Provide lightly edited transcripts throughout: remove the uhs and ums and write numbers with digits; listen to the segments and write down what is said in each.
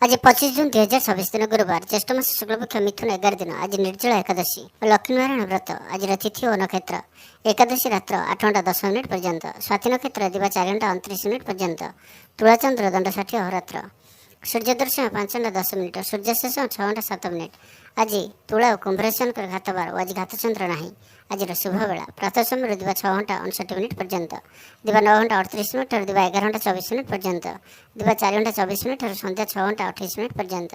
आज 25 जून 2026 दिन गुरुवार ज्येष्ठ मास शुक्लपक्ष मिथुन 11 दिन आज निर्जला एकादशी और लक्ष्मीनारायण व्रत आज तिथि और नक्षत्र एकादशी रात्र 8:10 पर्यंत स्वाति नक्षत्र दिवा 4:29 पर्यंत तुलाचंद्र दंड 60 अहोरात्र सूर्य दर्शन 5:10 सूर्याशेष 6:07 आज तुला और कुंभराशि घातबार और आज घातचंद्र ना आज शुभ बेला प्रातः समय दिवा 6:59 पर्यंत दिवा 9:38 और दिवा 11:24 पर्यंत दिवा 4:24 और संध्या 6:28 पर्यंत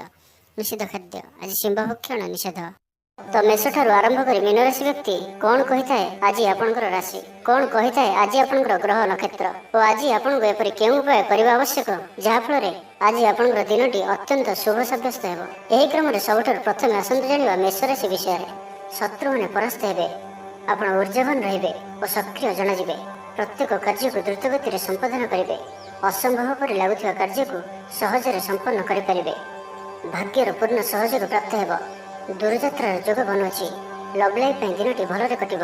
निषिद्ध खाद्य आज शिंब भक्षण निषेध। तो मेष ठारू आरंभ कर मीन राशि व्यक्ति कौन कही थाए आज आपणकर राशि कौन कही थाए आज आपणकर ग्रह नक्षत्र और आज आपको एपरी केउं उपाय करबा आवश्यक जहाँफल आज आपणकर दिनटी अत्यंत शुभ सब्यस्त हेब। एही क्रम सबुठारु प्रथमे आसंतु जानिबा मेष राशि विषय में। शत्रु माने परास्त हेबे, आपण ऊर्जावान रहिबे और सक्रिय जनाजिबे। प्रत्येक कार्य को द्रुत गति संपादन करेंगे। असंभव पर लगुवा कार्य को सहजरे संपन्न करें। भाग्यर पूर्ण सहयोग प्राप्त हेब। दूरयात्रार जोग बनुची लव लाइफ दिनटी भलरे कटिब।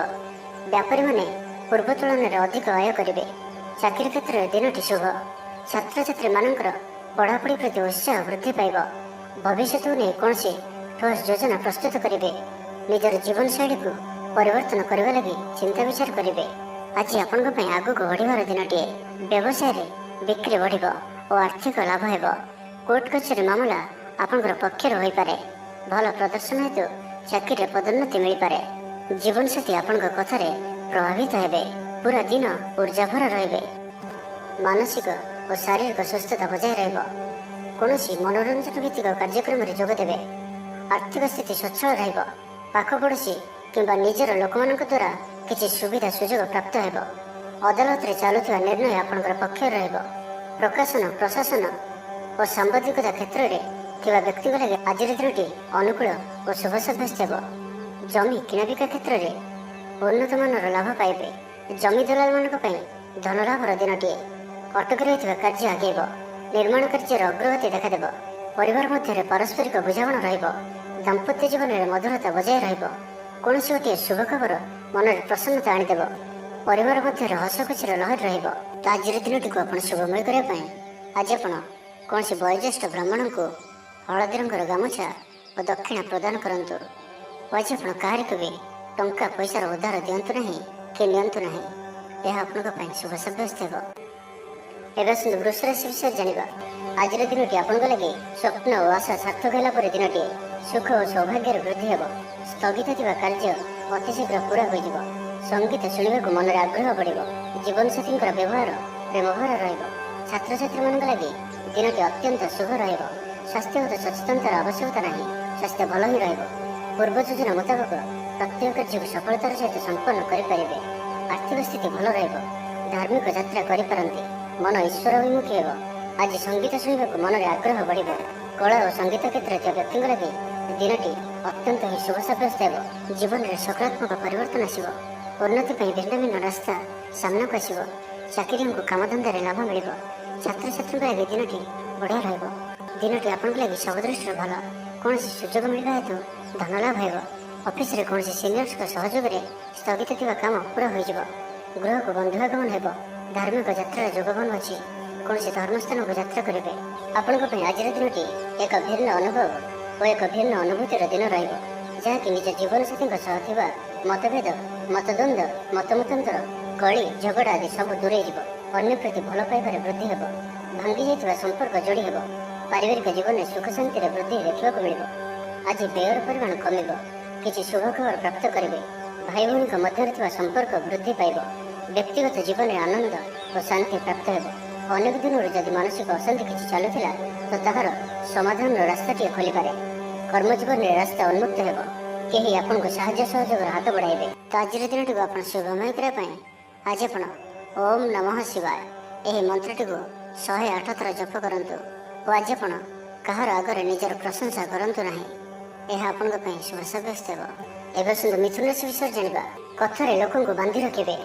व्यापारी माने पूर्व तुलन में अधिक आय करेंगे। चाकरी क्षेत्र में दिनटी शुभ। छात्र छात्री मानकर पढ़ापढ़ी प्रति उत्साह वृद्धि पाइब। भविष्य को नहीं कौन ठोस योजना प्रस्तुत करेंगे। निजर जीवन शैली को परिवर्तन करने लगी चिंता विचार करेंगे। आज आपण आगू बढ़िबार दिनटीए। व्यवसाय बिक्री बढ़ और आर्थिक लाभ हेब। कोर्ट कचेरी मामला आपंकर पक्षर हो पारे। भल प्रदर्शन हेतु चाकरी पदोन्नति मिल पारे। जीवन साथी आपण कथार प्रभावित हेबे। पूरा दिन ऊर्जाभर रहिबे। मानसिक और शारीरिक सुस्थता बजाय रहिब। कौनसी मनोरंजन भित्तिक कार्यक्रम में जोगदेवे। आर्थिक स्थिति सच्छल रहिब। पाख पड़ोशी किंबा निजर लोक द्वारा किसी सुविधा सुजोग प्राप्त हेब। अदालत रे चलुवा निर्णय आपणकर पक्ष रहिब। प्रकाशन प्रशासन और सांबादिकता क्षेत्र में थिबा व्यक्ति लगे आज दिनटी अनुकूल और शुभ सब्यस्त हेब। जमी किणाबिका क्षेत्र में उन्नत मानर लाभ पाइबे। जमी दलाल मानक धन लाभर दिनटीए। अटक रही कार्य आगेब। निर्माण कार्य अग्रगति देखादेव। परिवार मध्य पारस्परिक बुझामण रहिब। दाम्पत्य जीवन में मधुरता बजाय रहिब। कौन गोटे शुभ खबर मन में प्रसन्नता आनीदेव। परिवार मध्य हस खुशी लहर रहिब। तो आज दिनटी को आप शुभमय करने आज आप कौन वयोज्येष्ठ ब्राह्मण को हलदी रंगर गामुछा और दक्षिणा प्रदान करंतु। आज आप कहार को भी टंका पैसार उधार दिंतु ना कि नियंतु ना। यह आपन शुभ सब्यस्त हेब। एवं सुंदर वृष राशि विषय जाना। आज दिनटी आपण लगे स्वप्न और आशा सार्थक होगा दिनटी सुख और सौभाग्य वृद्धि हेब। स्थगित थिबा कार्य अतिशीघ्र पूरा हो। संगीत शुणा मन में आग्रह बढ़। जीवन साथी व्यवहार प्रेमभर रहिब। छात्र छात्री मान लगे दिनटी अत्यंत शुभ रहिब। स्वास्थ्यगत सचेतनतार आवश्यकता नहीं। स्वास्थ्य भल ही रहिब। पूर्व योजना मुताबक प्रत्येक कार्य को सफलतार सहित संपन्न करेंगे। आर्थिक स्थिति भल रहिब। धार्मिक यात्रा करिपारंती। मन ईश्वर अभिमुखी हेब। आज संगीत शुणा मन में आग्रह बढ़। कला और संगीत क्षेत्र में व्यक्ति लगे दिनटी अत्यंत ही शुभ सब्यस्त हेब। जीवन में सकारात्मक परिवर्तन आसब। उन्नति भिन्न भिन्न रास्ता सामना को आसब। चाकरी को कामधंदा लाभ मिल। छात्र छात्री लगे दिनटी बढ़िया रहिब। दिनटी आपण लगे सब दृष्टि भल। कौन सुजोग मिलवा हेतु धन लाभ हेब। ऑफिस रे कौन सीनियर्स सहयोग में स्थगित थिबा काम पूरा हो। गृह को बंधुआगमन हेब। धार्मिक यात्रा जोग बन अच्छी। कौन धर्मस्थान को यात्रा करेंगे। आपण आज दिनटी एक भिन्न अनुभव और एक भिन्न अनुभूतिर दिन रहिब। जहाँकि निज जीवन साथी मतभेद मतद्वंद मतमतांतर कली झगड़ा आदि सब दूरे अन्य प्रति भल पाइबार वृद्धि हेब। भांगी जाइथिबा संपर्क जोड़ी हेब। पारिवारिक जीवन में सुख शांति वृद्धि देखा मिल। आज व्ययर परिमाण कमिब। किसी शुभ खबर प्राप्त करेंगे। भाई भौणी मध्य संपर्क वृद्धि पाइब। व्यक्तिगत जीवन में आनंद और शांति प्राप्त हेब। अनेक दिन जदि मानसिक अशांति किसी चलुला तो ताहार समाधान रास्ताटी खोली पारे। कर्मजीवन में रास्ता उन्मुक्त हेब। कहीं आपन को साहाय्य सहयोग हाथ बढ़ाइबे। तो आज दिनटी को आप शुभमय करने आज आप ओम नमः शिवाय यही मंत्रटी को 108 थर जप करंतु। और आज आप कहार आगे निजर प्रशंसा करंतु नहीं। यह आपण शुभ सब्यस्त हेब। एवं सुंदर मिथुन राशि विषय जाना। कथार लोक बांधि रखिए।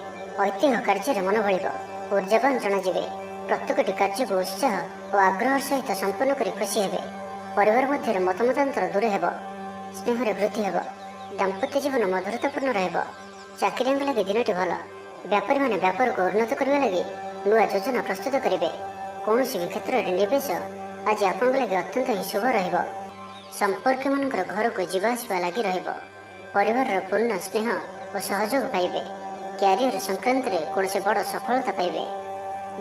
ऐतिह्य कार्य मन बढ़। ऊर्जावान जनाजिबे। प्रत्येकटी कार्य को उत्साह और आग्रह सहित संपन्न कर खुशी हेबे। परिवार मध्य मतमतांतर दूर हेब। स्नेह वृद्धि हेब। दाम्पत्य जीवन मधुरतापूर्ण रहिब। चाकरी लगे दिनटी भल। व्यापारी माने व्यापार को उन्नत करने लगे नुआ योजना प्रस्तुत करेंगे। कौन भी क्षेत्र में निवेश ଆଜି ଆପଣଙ୍କ ଲାଗି ଅତ୍ୟନ୍ତ ହିଁ ଶୁଭ ରହିବ। ସମ୍ପର୍କୀୟମାନଙ୍କର ଘରକୁ ଯିବା ଆସିବା ଲାଗି ରହିବ। ପରିବାରର ପୂର୍ଣ୍ଣ ସ୍ନେହ ଓ ସହଯୋଗ ପାଇବେ। କ୍ୟାରିୟର ସଂକ୍ରାନ୍ତରେ କୌଣସି ବଡ଼ ସଫଳତା ପାଇବେ।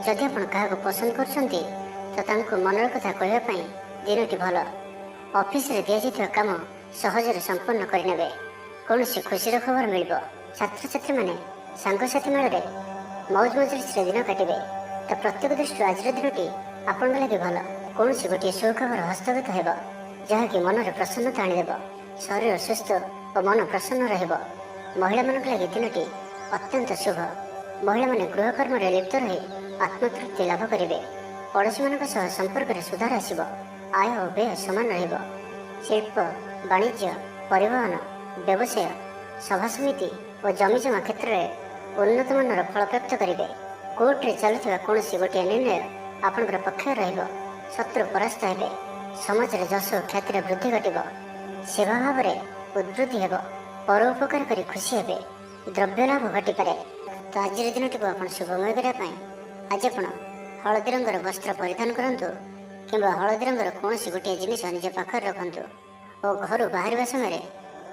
ଯଦି ଆପଣ କାହାକୁ ପସନ୍ଦ କରୁଛନ୍ତି ତ ତାଙ୍କୁ ମନର କଥା କହିବା ପାଇଁ ଦିନଟି ଭଲ। ଅଫିସରେ ଦିଆଯାଇଥିବା କାମ ସହଜରେ ସମ୍ପୂର୍ଣ୍ଣ କରିନେବେ। କୌଣସି ଖୁସିର ଖବର ମିଳିବ। ଛାତ୍ରଛାତ୍ରୀମାନେ ସାଙ୍ଗସାଥି ମେଳରେ ମୌଜ ମଜଲିସରେ ଦିନ କାଟିବେ। ତ ପ୍ରତ୍ୟେକ ଦୃଷ୍ଟିରୁ ଆଜିର ଦିନଟି ଆପଣଙ୍କ ଲାଗି ଭଲ। କୌଣସି ଗୋଟିଏ ସୁଖବର ହସ୍ତଗତ ହେବ ଯାହାକି ମନରେ ପ୍ରସନ୍ନତା ଆଣିଦେବ। ଶରୀର ସୁସ୍ଥ ଓ ମନ ପ୍ରସନ୍ନ ରହିବ। ମହିଳାମାନଙ୍କ ଲାଗି ଦିନଟି ଅତ୍ୟନ୍ତ ଶୁଭ। ମହିଳାମାନେ ଗୃହକର୍ମରେ ଲିପ୍ତ ରହି ଆତ୍ମତୃପ୍ତି ଲାଭ କରିବେ। ପଡ଼ୋଶୀମାନଙ୍କ ସହ ସମ୍ପର୍କରେ ସୁଧାର ଆସିବ। ଆୟ ଓ ବ୍ୟୟ ସମାନ ରହିବ। ଶିଳ୍ପ, ବାଣିଜ୍ୟ, ପରିବହନ, ବ୍ୟବସାୟ, ସଭାସମିତି ଓ ଜମିଜମା କ୍ଷେତ୍ରରେ ଉନ୍ନତମାନର ଫଳପ୍ରାପ୍ତ କରିବେ। କୋର୍ଟରେ ଚାଲୁଥିବା କୌଣସି ଗୋଟିଏ ନିର୍ଣ୍ଣୟ ଆପଣଙ୍କର ପକ୍ଷରେ ରହିବ। ଶତ୍ରୁ ପରାସ୍ତ ହେବେ। ସମାଜରେ ଯଶ ଓ ଖ୍ୟାତିର ବୃଦ୍ଧି ଘଟିବ। ସେବା ଭାବରେ ଉଦ୍ବୃଦ୍ଧି ହେବ। ପର ଉପକାର କରି ଖୁସି ହେବେ। ଦ୍ରବ୍ୟ ଲାଭ ଘଟିପାରେ। ତ ଆଜିର ଦିନଟିକୁ ଆପଣ ଶୁଭମୟ କରିବା ପାଇଁ ଆଜି ଆପଣ ହଳଦୀ ରଙ୍ଗର ବସ୍ତ୍ର ପରିଧାନ କରନ୍ତୁ କିମ୍ବା ହଳଦୀ ରଙ୍ଗର କୌଣସି ଗୋଟିଏ ଜିନିଷ ନିଜ ପାଖରେ ରଖନ୍ତୁ ଓ ଘରୁ ବାହାରିବା ସମୟରେ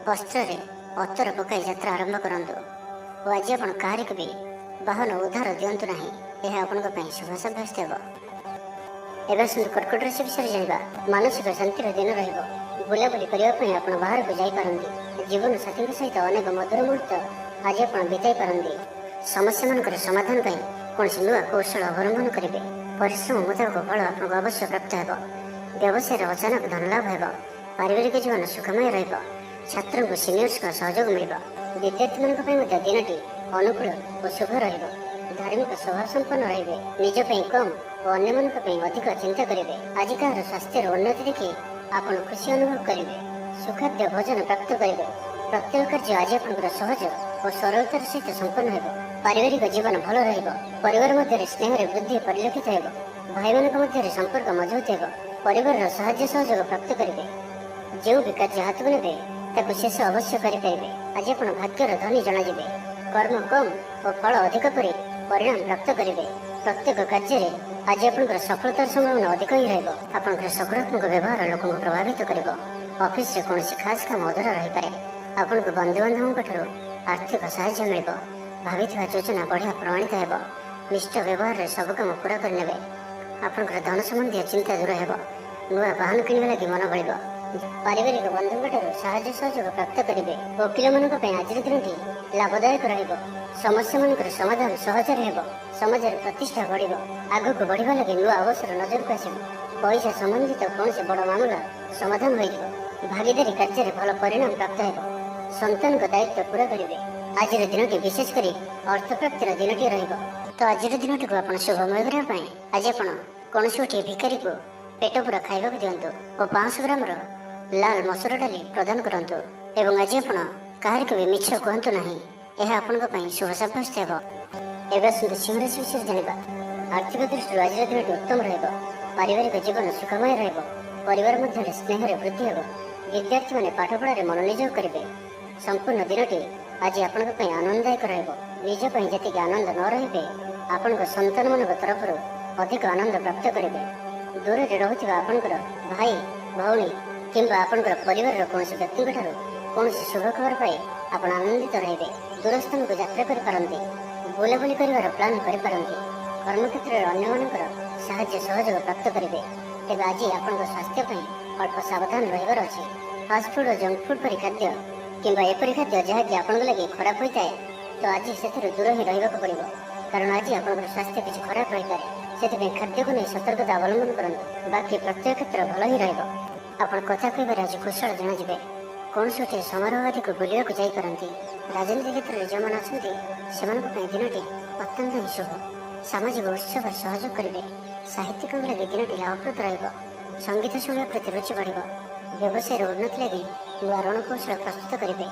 ବସ୍ତ୍ରରେ ଅତର ପକାଇ ଯାତ୍ରା ଆରମ୍ଭ କରନ୍ତୁ। ଓ ଆଜି ଆପଣ କାହାରିକୁ ବି ବାହନ ଉଦ୍ଧାର ଦିଅନ୍ତୁ ନାହିଁ। ଏହା ଆପଣଙ୍କ ପାଇଁ ଶୁଭ ସାବ୍ୟସ୍ତ ହେବ। ଏବେ ଆସନ୍ତୁ କର୍କଟ ରାଶି ବିଷୟରେ ଜାଣିବା। ମାନସିକ ଶାନ୍ତିର ଦିନ ରହିବ। ବୁଲାବୁଲି କରିବା ପାଇଁ ଆପଣ ବାହାରକୁ ଯାଇପାରନ୍ତି। ଜୀବନ ସାଥୀଙ୍କ ସହିତ ଅନେକ ମଧୁର ମୁହୂର୍ତ୍ତ ଆଜି ଆପଣ ବିତାଇ ପାରନ୍ତି। ସମସ୍ୟାମାନଙ୍କର ସମାଧାନ ପାଇଁ କୌଣସି ନୂଆ କୌଶଳ ଅବଲମ୍ବନ କରିବେ। ପରିଶ୍ରମ ମୁତାବକ ଫଳ ଆପଣଙ୍କୁ ଅବଶ୍ୟ ପ୍ରାପ୍ତ ହେବ। ବ୍ୟବସାୟରେ ଅଚାନକ ଧନଲାଭ ହେବ। ପାରିବାରିକ ଜୀବନ ସୁଖମୟ ରହିବ। ଛାତ୍ରଙ୍କୁ ସିନିୟର୍ସଙ୍କ ସହଯୋଗ ମିଳିବ। ବିଦ୍ୟାର୍ଥୀମାନଙ୍କ ପାଇଁ ମଧ୍ୟ ଦିନଟି ଅନୁକୂଳ ଓ ଶୁଭ ରହିବ। ଧାର୍ମିକ ସ୍ୱଭାବ ସମ୍ପନ୍ନ ରହିବେ। ନିଜ ପାଇଁ କମ୍ ଓ ଅନ୍ୟମାନଙ୍କ ପାଇଁ ଅଧିକ ଚିନ୍ତା କରିବେ। ଆଜି କାହାର ସ୍ୱାସ୍ଥ୍ୟର ଉନ୍ନତି ଦେଖି ଆପଣ ଖୁସି ଅନୁଭବ କରିବେ। ସୁଖାଦ୍ୟ ଭୋଜନ ପ୍ରାପ୍ତ କରିବେ। ପ୍ରତ୍ୟେକ କାର୍ଯ୍ୟ ଆଜି ଆପଣଙ୍କର ସହଜ ଓ ସରଳତାର ସହିତ ସମ୍ପନ୍ନ ହେବ। ପାରିବାରିକ ଜୀବନ ଭଲ ରହିବ। ପରିବାର ମଧ୍ୟରେ ସ୍ନେହରେ ବୃଦ୍ଧି ପରିଲକ୍ଷିତ ହେବ। ଭାଇମାନଙ୍କ ମଧ୍ୟରେ ସମ୍ପର୍କ ମଜବୁତ ହେବ। ପରିବାରର ସାହାଯ୍ୟ ସହଯୋଗ ପ୍ରାପ୍ତ କରିବେ। ଯେଉଁ ବି କାର୍ଯ୍ୟ ହାତକୁ ନେବେ ତାକୁ ଶେଷ ଅବଶ୍ୟ କରିପାରିବେ। ଆଜି ଆପଣ ଭାଗ୍ୟର ଧନୀ ଜଣାଯିବେ। କର୍ମ କମ୍ ଓ ଫଳ ଅଧିକ କରି ପରିଣାମ ପ୍ରାପ୍ତ କରିବେ। ପ୍ରତ୍ୟେକ କାର୍ଯ୍ୟରେ ଆଜି ଆପଣଙ୍କର ସଫଳତାର ସମ୍ଭାବନା ଅଧିକ ହିଁ ରହିବ। ଆପଣଙ୍କର ସକାରାତ୍ମକ ବ୍ୟବହାର ଲୋକଙ୍କୁ ପ୍ରଭାବିତ କରିବ। ଅଫିସରେ କୌଣସି ଖାସ୍ କାମ ଅଧୁରା ରହିପାରେ। ଆପଣଙ୍କୁ ବନ୍ଧୁବାନ୍ଧବଙ୍କ ଠାରୁ ଆର୍ଥିକ ସାହାଯ୍ୟ ମିଳିବ। ଭାବିଥିବା ଯୋଜନା ବଢ଼ିଆ ପ୍ରମାଣିତ ହେବ। ନିଷ୍ଠ ବ୍ୟବହାରରେ ସବୁ କାମ ପୁରା କରିନେବେ। ଆପଣଙ୍କର ଧନ ସମ୍ବନ୍ଧୀୟ ଚିନ୍ତା ଦୂର ହେବ। ନୂଆ ବାହନ କିଣିବା ଲାଗି ମନ ବଳିବ। ପାରିବାରିକ ବନ୍ଧୁଙ୍କ ଠାରୁ ସାହାଯ୍ୟ ସହଯୋଗ ପ୍ରାପ୍ତ କରିବେ। ଓକିଲମାନଙ୍କ ପାଇଁ ଆଜିର ଦିନଟି ଲାଭଦାୟକ ରହିବ। ସମସ୍ୟାମାନଙ୍କର ସମାଧାନ ସହଜରେ ହେବ। ସମାଜରେ ପ୍ରତିଷ୍ଠା ବଢ଼ିବ। ଆଗକୁ ବଢ଼ିବା ଲାଗି ନୂଆ ଅବସର ନଜରକୁ ଆସିବ। ପଇସା ସମ୍ବନ୍ଧିତ କୌଣସି ବଡ଼ ମାମଲା ସମାଧାନ ହୋଇଯିବ। ଭାଗିଦାରୀ କାର୍ଯ୍ୟରେ ଭଲ ପରିଣାମ ପ୍ରାପ୍ତ ହେବ। ସନ୍ତାନଙ୍କ ଦାୟିତ୍ୱ ପୁରା କରିବେ। ଆଜିର ଦିନଟି ବିଶେଷ କରି ଅର୍ଥପ୍ରାପ୍ତିର ଦିନଟିଏ ରହିବ। ତ ଆଜିର ଦିନଟିକୁ ଆପଣ ଶୁଭମୟ କରିବା ପାଇଁ ଆଜି ଆପଣ କୌଣସି ଗୋଟିଏ ଭିକାରୀକୁ ପେଟ ପୁରା ଖାଇବାକୁ ଦିଅନ୍ତୁ ଓ 500 ଗ୍ରାମର ଲାଲ ମସୁର ଡାଲି ପ୍ରଦାନ କରନ୍ତୁ। ଏବଂ ଆଜି ଆପଣ କାହାରିକୁ ବି ମିଛ କୁହନ୍ତୁ ନାହିଁ। ଏହା ଆପଣଙ୍କ ପାଇଁ ଶୁଭ ସାବ୍ୟସ୍ତ ହେବ। ଏବେ ଆସନ୍ତୁ ସିଂହ ରାଶି ବିଷୟରେ ଜାଣିବା। ଆର୍ଥିକ ଦୃଷ୍ଟିରୁ ଆଜିର ଦିନଟି ଉତ୍ତମ ରହିବ। ପାରିବାରିକ ଜୀବନ ସୁଖମୟ ରହିବ। ପରିବାର ମଧ୍ୟରେ ସ୍ନେହରେ ବୃଦ୍ଧି ହେବ। ବିଦ୍ୟାର୍ଥୀମାନେ ପାଠପଢ଼ାରେ ମନୋନିଯୋଗ କରିବେ। ସମ୍ପୂର୍ଣ୍ଣ ଦିନଟି ଆଜି ଆପଣଙ୍କ ପାଇଁ ଆନନ୍ଦଦାୟକ ରହିବ। ନିଜ ପାଇଁ ଯେତିକି ଆନନ୍ଦ ନ ରହିବେ ଆପଣଙ୍କ ସନ୍ତାନମାନଙ୍କ ତରଫରୁ ଅଧିକ ଆନନ୍ଦ ପ୍ରାପ୍ତ କରିବେ। ଦୂରରେ ରହୁଥିବା ଆପଣଙ୍କର ଭାଇ ଭଉଣୀ କିମ୍ବା ଆପଣଙ୍କର ପରିବାରର କୌଣସି ବ୍ୟକ୍ତିଙ୍କ ଠାରୁ କୌଣସି ଶୁଭ ଖବର ପାଇ ଆପଣ ଆନନ୍ଦିତ ରହିବେ। ଦୂରସ୍ଥାନକୁ ଯାତ୍ରା କରିପାରନ୍ତି। ବୁଲାବୁଲି କରିବାର ପ୍ଲାନ୍ କରିପାରନ୍ତି। କର୍ମକ୍ଷେତ୍ରରେ ଅନ୍ୟମାନଙ୍କର ସାହାଯ୍ୟ ସହଯୋଗ ପ୍ରାପ୍ତ କରିବେ। ତେବେ ଆଜି ଆପଣଙ୍କ ସ୍ୱାସ୍ଥ୍ୟ ପାଇଁ ଅଳ୍ପ ସାବଧାନ ରହିବାର ଅଛି। ଫାଷ୍ଟଫୁଡ୍ ଓ ଜଙ୍କ ଫୁଡ୍ ପରି ଖାଦ୍ୟ କିମ୍ବା ଏପରି ଖାଦ୍ୟ ଯାହାକି ଆପଣଙ୍କ ଲାଗି ଖରାପ ହୋଇଥାଏ ତ ଆଜି ସେଥିରୁ ଦୂର ହିଁ ରହିବାକୁ ପଡ଼ିବ। କାରଣ ଆଜି ଆପଣଙ୍କର ସ୍ୱାସ୍ଥ୍ୟ କିଛି ଖରାପ ରହିପାରେ। ସେଥିପାଇଁ ଖାଦ୍ୟକୁ ନେଇ ସତର୍କତା ଅବଲମ୍ବନ କରନ୍ତୁ। ବାକି ପ୍ରତ୍ୟେକ କ୍ଷେତ୍ର ଭଲ ହିଁ ରହିବ। ଆପଣ କଥା କହିବାରେ ଆଜି କୁଶଳ ଜଣାଯିବେ। କୌଣସି ଗୋଟିଏ ସମାରୋହ ଆଦିକୁ ବୁଲିବାକୁ ଯାଇପାରନ୍ତି। ରାଜନୀତି କ୍ଷେତ୍ରରେ ଯେଉଁମାନେ ଅଛନ୍ତି ସେମାନଙ୍କ ପାଇଁ ଦିନଟି ଅତ୍ୟନ୍ତ ହିଁ ଶୁଭ। ସାମାଜିକ ଉତ୍ସବରେ ସହଯୋଗ କରିବେ। ସାହିତ୍ୟିକଙ୍କ ଲାଗି ଦିନଟି ଲାଭପ୍ରଦ ରହିବ। ସଙ୍ଗୀତ ଶୁଣିବା ପ୍ରତି ରୁଚି ବଢ଼ିବ। ବ୍ୟବସାୟର ଉନ୍ନତି ଲାଗି ନୂଆ ରଣକୌଶଳ ପ୍ରସ୍ତୁତ କରିବେ।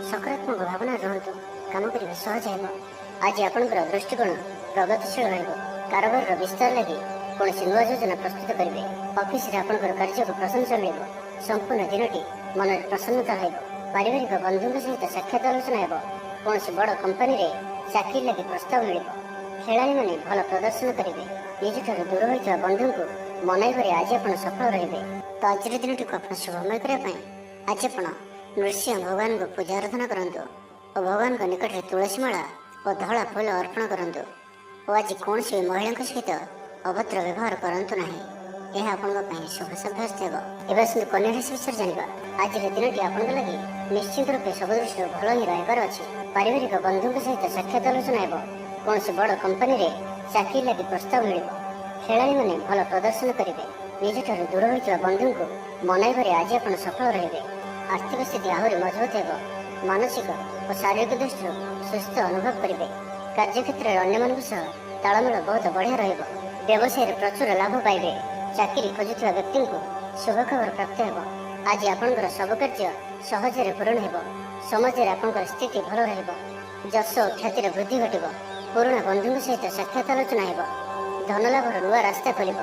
ସକାରାତ୍ମକ ଭାବନାରେ ରୁହନ୍ତୁ। କାମ କରିବା ସହଜ ହେବ। ଆଜି ଆପଣଙ୍କର ଦୃଷ୍ଟିକୋଣ ପ୍ରଗତିଶୀଳ ରହିବ। କାରବାରର ବିସ୍ତାର ଲାଗି କୌଣସି ନୂଆ ଯୋଜନା ପ୍ରସ୍ତୁତ କରିବେ। ଅଫିସରେ ଆପଣଙ୍କର କାର୍ଯ୍ୟକୁ ପ୍ରଶଂସା ମିଳିବ। ସମ୍ପୂର୍ଣ୍ଣ ଦିନଟି ମନରେ ପ୍ରସନ୍ନତା ରହିବ। ପାରିବାରିକ ବନ୍ଧୁଙ୍କ ସହିତ ସାକ୍ଷାତ ଆଲୋଚନା ହେବ। କୌଣସି ବଡ଼ କମ୍ପାନୀରେ ଚାକିରି ଲାଗି ପ୍ରସ୍ତାବ ମିଳିବ। ଖେଳାଳିମାନେ ଭଲ ପ୍ରଦର୍ଶନ କରିବେ। ନିଜଠାରୁ ଦୂର ହୋଇଥିବା ବନ୍ଧୁଙ୍କୁ ମନାଇ କରି ଆଜି ଆପଣ ସଫଳ ରହିବେ। ତ ଆଜିର ଦିନଟିକୁ ଆପଣ ଶୁଭମୟ କରିବା ପାଇଁ ଆଜି ଆପଣ ନୃସିଂହ ଭଗବାନଙ୍କୁ ପୂଜା ଆରାଧନା କରନ୍ତୁ ଓ ଭଗବାନଙ୍କ ନିକଟରେ ତୁଳସୀ ମାଳା ଓ ଧଳା ଫୁଲ ଅର୍ପଣ କରନ୍ତୁ ଓ ଆଜି କୌଣସି ମହିଳାଙ୍କ ସହିତ ଅଭଦ୍ର ବ୍ୟବହାର କରନ୍ତୁ ନାହିଁ। ଏହା ଆପଣଙ୍କ ପାଇଁ ଶୁଭ ସାବ୍ୟସ୍ତ ହେବ। ଏବେ ଆସନ୍ତୁ କନ୍ୟା ରାଶି ବିଷୟରେ ଜାଣିବା। ଆଜିର ଦିନଟି ଆପଣଙ୍କ ଲାଗି ନିଶ୍ଚିତ ରୂପେ ସବୁ ଦୃଷ୍ଟିରୁ ଭଲ ହିଁ ରହିବାର ଅଛି। ପାରିବାରିକ ବନ୍ଧୁଙ୍କ ସହିତ ସାକ୍ଷାତ ଆଲୋଚନା ହେବ। କୌଣସି ବଡ଼ କମ୍ପାନୀରେ ଚାକିରି ଲାଗି ପ୍ରସ୍ତାବ ମିଳିବ। ଖେଳାଳିମାନେ ଭଲ ପ୍ରଦର୍ଶନ କରିବେ। ନିଜଠାରୁ ଦୂର ହୋଇଥିବା ବନ୍ଧୁଙ୍କୁ ମନାଇବାରେ ଆଜି ଆପଣ ସଫଳ ରହିବେ। ଆର୍ଥିକ ସ୍ଥିତି ଆହୁରି ମଜବୁତ ହେବ। ମାନସିକ ଓ ଶାରୀରିକ ଦୃଷ୍ଟିରୁ ସୁସ୍ଥ ଅନୁଭବ କରିବେ। କାର୍ଯ୍ୟକ୍ଷେତ୍ରରେ ଅନ୍ୟମାନଙ୍କ ସହ ତାଳମେଳ ବହୁତ ବଢ଼ିଆ ରହିବ। ବ୍ୟବସାୟରେ ପ୍ରଚୁର ଲାଭ ପାଇବେ। ଚାକିରି ଖୋଜୁଥିବା ବ୍ୟକ୍ତିଙ୍କୁ ଶୁଭ ଖବର ପ୍ରାପ୍ତ ହେବ। ଆଜି ଆପଣଙ୍କର ସବୁ କାର୍ଯ୍ୟ ସହଜରେ ପୂରଣ ହେବ। ସମାଜରେ ଆପଣଙ୍କର ସ୍ଥିତି ଭଲ ରହିବ। ଯଶ ଓ ଖ୍ୟାତିର ବୃଦ୍ଧି ଘଟିବ। ପୁରୁଣା ବନ୍ଧୁଙ୍କ ସହିତ ସାକ୍ଷାତ ଆଲୋଚନା ହେବ। ଧନଲାଭର ନୂଆ ରାସ୍ତା ଖୋଲିବ।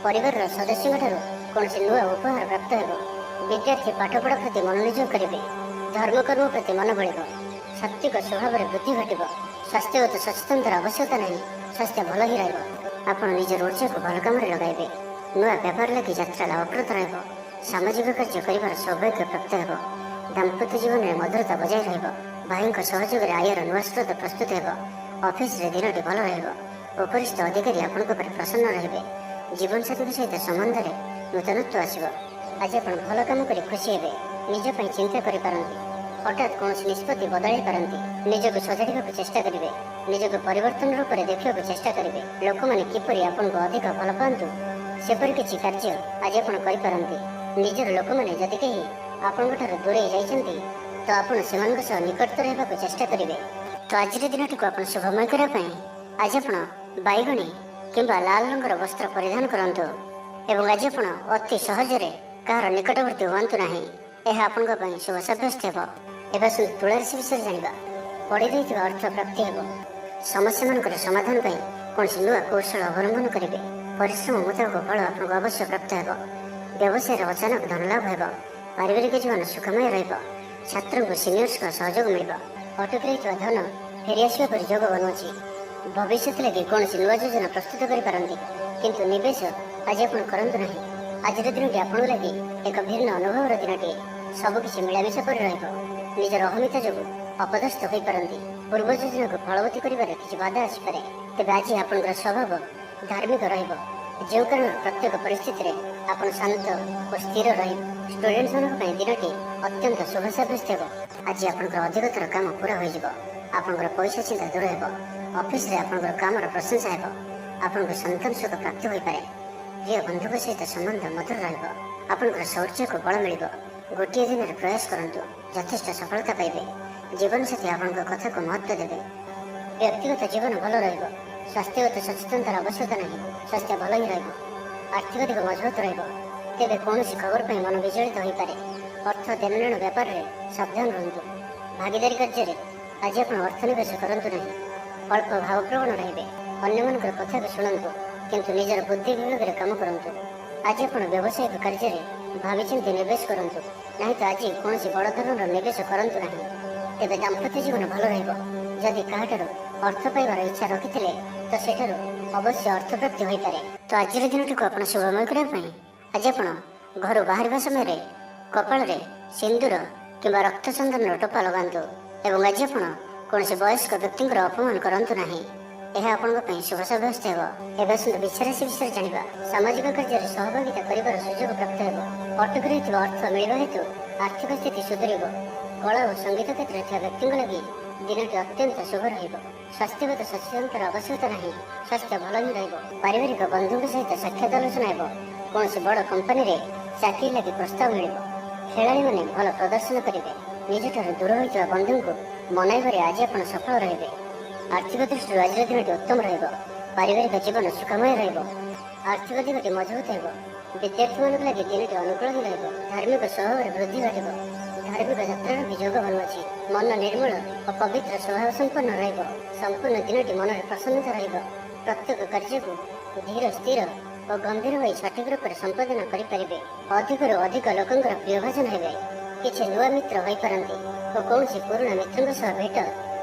ପରିବାରର ସଦସ୍ୟଙ୍କଠାରୁ କୌଣସି ନୂଆ ଉପହାର ପ୍ରାପ୍ତ ହେବ। ବିଦ୍ୟାର୍ଥୀ ପାଠପଢ଼ା ପ୍ରତି ମନୋନିଯୋଗ କରିବେ। ଧର୍ମକର୍ମ ପ୍ରତି ମନ ବଳିବ। ସାତ୍ତ୍ୱିକ ସ୍ୱଭାବରେ ବୃଦ୍ଧି ଘଟିବ। ସ୍ୱାସ୍ଥ୍ୟଗତ ସଚେତନତାର ଆବଶ୍ୟକତା ନାହିଁ। ସ୍ୱାସ୍ଥ୍ୟ ଭଲ ହିଁ ରହିବ। ଆପଣ ନିଜର ଉର୍ଜାକୁ ଭଲ କାମରେ ଲଗାଇବେ। ନୂଆ ବ୍ୟାପାର ଲାଗି ଯାତ୍ରା ଲାଭପ୍ରଦ ରହିବ। ସାମାଜିକ କାର୍ଯ୍ୟ କରିବାର ସୌଭାଗ୍ୟ ପ୍ରାପ୍ତ ହେବ। ଦାମ୍ପତ୍ୟ ଜୀବନରେ ମଧୁରତା ବଜାୟ ରହିବ। ଭାଇଙ୍କ ସହଯୋଗରେ ଆୟର ନୂଆ ସ୍ରୋତ ପ୍ରସ୍ତୁତ ହେବ। ଅଫିସରେ ଦିନଟି ଭଲ ରହିବ। ଉପରିସ୍ଥ ଅଧିକାରୀ ଆପଣଙ୍କ ଉପରେ ପ୍ରସନ୍ନ ରହିବେ। ଜୀବନସାଥୀଙ୍କ ସହିତ ସମ୍ବନ୍ଧରେ ନୂତନତ୍ୱ ଆସିବ। ଆଜି ଆପଣ ଭଲ କାମ କରି ଖୁସି ହେବେ। ନିଜ ପାଇଁ ଚିନ୍ତା କରିପାରନ୍ତି। ହଠାତ୍ କୌଣସି ନିଷ୍ପତ୍ତି ବଦଳାଇ ପାରନ୍ତି। ନିଜକୁ ସଜାଡ଼ିବାକୁ ଚେଷ୍ଟା କରିବେ। ନିଜକୁ ପରିବର୍ତ୍ତନ ରୂପରେ ଦେଖିବାକୁ ଚେଷ୍ଟା କରିବେ। ଲୋକମାନେ କିପରି ଆପଣଙ୍କୁ ଅଧିକ ଭଲ ପାଆନ୍ତୁ ସେପରି କିଛି କାର୍ଯ୍ୟ ଆଜି ଆପଣ କରିପାରନ୍ତି। ନିଜର ଲୋକମାନେ ଯଦି କେହି ଆପଣଙ୍କଠାରୁ ଦୂରେଇ ଯାଇଛନ୍ତି ତ ଆପଣ ସେମାନଙ୍କ ସହ ନିକଟତର ହେବାକୁ ଚେଷ୍ଟା କରିବେ। ତ ଆଜିର ଦିନଟିକୁ ଆପଣ ଶୁଭମୟ କରିବା ପାଇଁ ଆଜି ଆପଣ ବାଇଗଣୀ କିମ୍ବା ଲାଲ ରଙ୍ଗର ବସ୍ତ୍ର ପରିଧାନ କରନ୍ତୁ ଏବଂ ଆଜି ଆପଣ ଅତି ସହଜରେ କାହାର ନିକଟବର୍ତ୍ତୀ ହୁଅନ୍ତୁ ନାହିଁ। ଏହା ଆପଣଙ୍କ ପାଇଁ ଶୁଭ ସାବ୍ୟସ୍ତ ହେବ। ଏବେ ଆସନ୍ତୁ ତୁଳା ରାଶି ବିଷୟରେ ଜାଣିବା। ପଡ଼ି ରହିଥିବା ଅର୍ଥ ପ୍ରାପ୍ତି ହେବ। ସମସ୍ୟାମାନଙ୍କର ସମାଧାନ ପାଇଁ କୌଣସି ନୂଆ କୌଶଳ ଅବଲମ୍ବନ କରିବେ। ପରିଶ୍ରମ ମୁତାବକ ଫଳ ଆପଣଙ୍କୁ ଅବଶ୍ୟ ପ୍ରାପ୍ତ ହେବ। ବ୍ୟବସାୟରେ ଅଚାନକ ଧନଲାଭ ହେବ। ପାରିବାରିକ ଜୀବନ ସୁଖମୟ ରହିବ। ଛାତ୍ରଙ୍କୁ ସିନିୟର୍ସଙ୍କ ସହଯୋଗ ମିଳିବ। ଅଟକି ରହିଥିବା ଧନ ଫେରିଆସିବା ପରି ଯୋଗ ବନୁଅଛି। ଭବିଷ୍ୟତ ଲାଗି କୌଣସି ନୂଆ ଯୋଜନା ପ୍ରସ୍ତୁତ କରିପାରନ୍ତି କିନ୍ତୁ ନିବେଶ ଆଜି ଆପଣ କରନ୍ତୁ ନାହିଁ। ଆଜିର ଦିନଟି ଆପଣଙ୍କ ଲାଗି ଏକ ଭିନ୍ନ ଅନୁଭବର ଦିନଟିଏ। ସବୁକିଛି ମିଳାମିଶା କରି ରହିବ। ନିଜର ଅହମିକା ଯୋଗୁଁ ଅପଦସ୍ଥ ହୋଇପାରନ୍ତି। ପୂର୍ବ ଯୋଜନାକୁ ଫଳବତୀ କରିବାରେ କିଛି ବାଧା ଆସିପାରେ। ତେବେ ଆଜି ଆପଣଙ୍କର ସ୍ୱଭାବ ଧାର୍ମିକ ରହିବ। ଯେଉଁ କାରଣରୁ ପ୍ରତ୍ୟେକ ପରିସ୍ଥିତିରେ ଆପଣ ଶାନ୍ତ ଓ ସ୍ଥିର ରହିବେ। ଷ୍ଟୁଡେଣ୍ଟମାନଙ୍କ ପାଇଁ ଦିନଟି ଅତ୍ୟନ୍ତ ଶୁଭ ସାବ୍ୟସ୍ତ ହେବ। ଆଜି ଆପଣଙ୍କର ଅଧିକତର କାମ ପୁରା ହୋଇଯିବ। ଆପଣଙ୍କର ପଇସା ଚିନ୍ତା ଦୂର ହେବ। ଅଫିସରେ ଆପଣଙ୍କର କାମର ପ୍ରଶଂସା ହେବ। ଆପଣଙ୍କୁ ସନ୍ତାନ ସୁଖ ପ୍ରାପ୍ତ ହୋଇପାରେ। ପ୍ରିୟ ବନ୍ଧୁଙ୍କ ସହିତ ସମ୍ବନ୍ଧ ମଧୁର ରହିବ। ଆପଣଙ୍କର ଶୌର୍ଯ୍ୟକୁ ବଳ ମିଳିବ। ଗୋଟିଏ ଦିନରେ ପ୍ରୟାସ କରନ୍ତୁ। ଯଥେଷ୍ଟ ସଫଳତା ପାଇବେ। ଜୀବନସାଥୀ ଆପଣଙ୍କ କଥାକୁ ମହତ୍ତ୍ୱ ଦେବେ। ବ୍ୟକ୍ତିଗତ ଜୀବନ ଭଲ ରହିବ। ସ୍ୱାସ୍ଥ୍ୟଗତ ସଚେତନତାର ଆବଶ୍ୟକତା ନାହିଁ। ସ୍ୱାସ୍ଥ୍ୟ ଭଲ ହିଁ ରହିବ। ଆର୍ଥିକ ଦିଗ ମଜବୁତ ରହିବ। ତେବେ କୌଣସି ଖବର ପାଇଁ ମନ ବିଚଳିତ ହୋଇପାରେ। ଅର୍ଥ ଦେଣନେଣ ବ୍ୟାପାରରେ ସାବଧାନ ରୁହନ୍ତୁ। ଭାଗିଦାରୀ କାର୍ଯ୍ୟରେ ଆଜି ଆପଣ ଅର୍ଥ ନିବେଶ କରନ୍ତୁ ନାହିଁ। ଅଳ୍ପ ଭାବପ୍ରବଣ ରହିବେ। ଅନ୍ୟମାନଙ୍କର କଥାକୁ ଶୁଣନ୍ତୁ କିନ୍ତୁ ନିଜର ବୁଦ୍ଧି ବିବେକରେ କାମ କରନ୍ତୁ। ଆଜି ଆପଣ ବ୍ୟବସାୟିକ କାର୍ଯ୍ୟରେ ଭାବିଚିନ୍ତି ନିବେଶ କରନ୍ତୁ ନାହିଁ ତ ଆଜି କୌଣସି ବଡ଼ ଧରଣର ନିବେଶ କରନ୍ତୁ ନାହିଁ। ତେବେ ଦାମ୍ପତ୍ୟ ଜୀବନ ଭଲ ରହିବ। ଯଦି କାହାଠାରୁ ଅର୍ଥ ପାଇବାର ଇଚ୍ଛା ରଖିଥିଲେ ତ ସେଠାରୁ ଅବଶ୍ୟ ଅର୍ଥ ପ୍ରାପ୍ତି ହୋଇପାରେ। ତ ଆଜିର ଦିନଟିକୁ ଆପଣ ଶୁଭମୟ କରିବା ପାଇଁ ଆଜି ଆପଣ ଘରୁ ବାହାରିବା ସମୟରେ କପାଳରେ ସିନ୍ଦୁର କିମ୍ବା ରକ୍ତ ଚନ୍ଦନର ଟୋପା ଲଗାନ୍ତୁ ଏବଂ ଆଜି ଆପଣ କୌଣସି ବୟସ୍କ ବ୍ୟକ୍ତିଙ୍କର ଅପମାନ କରନ୍ତୁ ନାହିଁ। ଏହା ଆପଣଙ୍କ ପାଇଁ ଶୁଭ ସାବ୍ୟସ୍ତ ହେବ। ଏବେ ଆସନ୍ତୁ ବୃଷ ରାଶି ବିଷୟରେ ଜାଣିବା। ସାମାଜିକ କାର୍ଯ୍ୟରେ ସହଭାଗିତା କରିବାର ସୁଯୋଗ ପ୍ରାପ୍ତ ହେବ। ଅଟକି ରହିଥିବା ଅର୍ଥ ମିଳିବା ହେତୁ ଆର୍ଥିକ ସ୍ଥିତି ସୁଧରିବ। କଳା ଓ ସଙ୍ଗୀତ କ୍ଷେତ୍ରରେ ଥିବା ବ୍ୟକ୍ତିଙ୍କ ଲାଗି ଦିନଟି ଅତ୍ୟନ୍ତ ଶୁଭ ରହିବ। ସ୍ୱାସ୍ଥ୍ୟଗତ ସଚେତନତାର ଆବଶ୍ୟକତା ନାହିଁ। ସ୍ୱାସ୍ଥ୍ୟ ଭଲ ହିଁ ରହିବ। ପାରିବାରିକ ବନ୍ଧୁଙ୍କ ସହିତ ସାକ୍ଷାତ ଆଲୋଚନା ହେବ। କୌଣସି ବଡ଼ କମ୍ପାନୀରେ ଚାକିରି ଲାଗି ପ୍ରସ୍ତାବ ମିଳିବ। ଖେଳାଳିମାନେ ଭଲ ପ୍ରଦର୍ଶନ କରିବେ। ନିଜଠାରୁ ଦୂର ହୋଇଥିବା ବନ୍ଧୁଙ୍କୁ ମନାଇବାରେ ଆଜି ଆପଣ ସଫଳ ରହିବେ। ଆର୍ଥିକ ଦୃଷ୍ଟିରୁ ଆଜିର ଦିନଟି ଉତ୍ତମ ରହିବ। ପାରିବାରିକ ଜୀବନ ସୁଖମୟ ରହିବ। ଆର୍ଥିକ ଦିଗଟି ମଜବୁତ ହେବ। ବିଦ୍ୟାର୍ଥୀମାନଙ୍କ ଲାଗି ଦିନଟି ଅନୁକୂଳ ହିଁ ରହିବ। ଧାର୍ମିକ ସ୍ୱଭାବରେ ବୃଦ୍ଧି ଘଟିବ। ଧାର୍ମିକ ଯାତ୍ରାର ବି ଯୋଗ ବନୁଅଛି। ମନ ନିର୍ମଳ ଓ ପବିତ୍ର ସ୍ୱଭାବ ସମ୍ପନ୍ନ ରହିବ। ସମ୍ପୂର୍ଣ୍ଣ ଦିନଟି ମନରେ ପ୍ରସନ୍ନତା ରହିବ। ପ୍ରତ୍ୟେକ କାର୍ଯ୍ୟକୁ ଧୀର ସ୍ଥିର ଓ ଗମ୍ଭୀର ହୋଇ ସଠିକ ରୂପରେ ସମ୍ପାଦନ କରିପାରିବେ। ଅଧିକରୁ ଅଧିକ ଲୋକଙ୍କର ପ୍ରିୟଭାଜନ ହେବେ। କିଛି ନୂଆ ମିତ୍ର ହୋଇପାରନ୍ତି ଓ କୌଣସି ପୁରୁଣା ମିତ୍ରଙ୍କ ସହ ଭେଟ